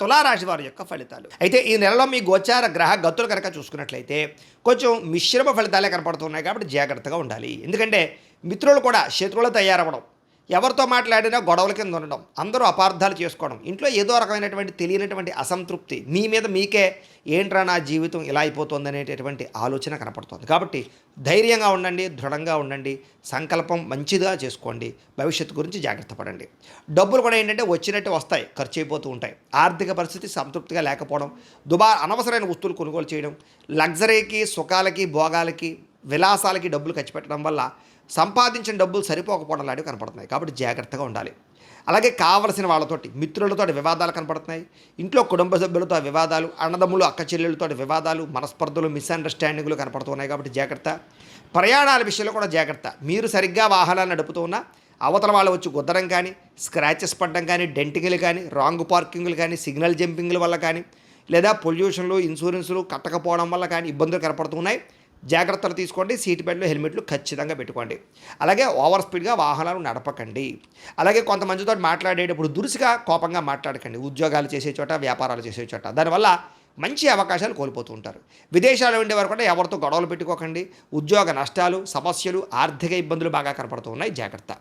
తులారాశి వారి యొక్క ఫలితాలు. అయితే ఈ నెలలో మీ గోచార గ్రహ గతులు కనుక చూసుకున్నట్లయితే కొంచెం మిశ్రమ ఫలితాలే కనపడుతున్నాయి కాబట్టి జాగ్రత్తగా ఉండాలి. ఎందుకంటే మిత్రులు కూడా శత్రువులు తయారవ్వడం, ఎవరితో మాట్లాడినా గొడవల కింద ఉండడం, అందరూ అపార్థాలు చేసుకోవడం, ఇంట్లో ఏదో రకమైనటువంటి తెలియనటువంటి అసంతృప్తి, మీ మీద మీకే ఏంట్రా నా జీవితం ఇలా అయిపోతుంది అనేటటువంటి ఆలోచన కనపడుతుంది. కాబట్టి ధైర్యంగా ఉండండి, దృఢంగా ఉండండి, సంకల్పం మంచిగా చేసుకోండి, భవిష్యత్తు గురించి జాగ్రత్త పడండి. డబ్బులు కూడా ఏంటంటే వచ్చినట్టు వస్తాయి, ఖర్చు అయిపోతూ ఉంటాయి. ఆర్థిక పరిస్థితి సంతృప్తిగా లేకపోవడం, అనవసరమైన వస్తువులు కొనుగోలు చేయడం, లగ్జరీకి, సుఖాలకి, భోగాలకి, విలాసాలకి డబ్బులు ఖర్చు పెట్టడం వల్ల సంపాదించిన డబ్బులు సరిపోకపోవడం లాంటివి కనపడుతున్నాయి. కాబట్టి జాగ్రత్తగా ఉండాలి. అలాగే కావలసిన వాళ్ళతోటి, మిత్రులతో వివాదాలు కనపడుతున్నాయి. ఇంట్లో కుటుంబ సభ్యులతో వివాదాలు, అన్నదమ్ములు, అక్క చెల్లెళ్ళతో వివాదాలు, మనస్పర్ధలు, మిస్అండర్స్టాండింగ్లు కనపడుతున్నాయి. కాబట్టి జాగ్రత్త. ప్రయాణాల విషయంలో కూడా జాగ్రత్త. మీరు సరిగ్గా వాహనాలు నడుపుతూ ఉన్నా అవతల వాళ్ళు వచ్చి గుద్దడం కానీ, స్క్రాచెస్ పడడం కానీ, డెంటింగ్లు కానీ, రాంగ్ పార్కింగ్లు కానీ, సిగ్నల్ జంపింగ్ల వల్ల కానీ, లేదా పొల్యూషన్లు, ఇన్సూరెన్సులు కట్టకపోవడం వల్ల కానీ ఇబ్బందులు కనపడుతున్నాయి. జాగ్రత్తలు తీసుకోండి. సీట్ బెల్ట్లు, హెల్మెట్లు ఖచ్చితంగా పెట్టుకోండి. అలాగే ఓవర్ స్పీడ్గా వాహనాలు నడపకండి. అలాగే కొంతమందితో మాట్లాడేటప్పుడు దురుసుగా, కోపంగా మాట్లాడకండి. ఉద్యోగాలు చేసే చోట, వ్యాపారాలు చేసే చోట దానివల్ల మంచి అవకాశాలు కోల్పోతూ ఉంటారు. విదేశాల్లో ఉండేవారు కూడా ఎవరితో గొడవలు పెట్టుకోకండి. ఉద్యోగ నష్టాలు, సమస్యలు, ఆర్థిక ఇబ్బందులు బాగా కనపడుతూ ఉన్నాయి. జాగ్రత్త.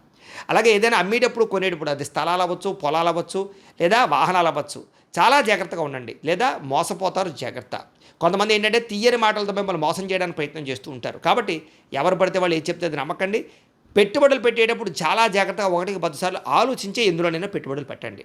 అలాగే ఏదైనా అమ్మేటప్పుడు, కొనేటప్పుడు, అది స్థలాలు అవ్వచ్చు, పొలాలు అవ్వచ్చు, లేదా వాహనాలు అవ్వచ్చు, చాలా జాగ్రత్తగా ఉండండి, లేదా మోసపోతారు. జాగ్రత్త. కొంతమంది ఏంటంటే తీయని మాటలతో మిమ్మల్ని మోసం చేయడానికి ప్రయత్నం చేస్తూ ఉంటారు. కాబట్టి ఎవరు పడితే వాళ్ళు ఏది చెప్తే అది నమ్మకండి. పెట్టుబడులు పెట్టేటప్పుడు చాలా జాగ్రత్తగా 1కి 10 సార్లు ఆలోచించే ఎందులోనైనా పెట్టుబడులు పెట్టండి.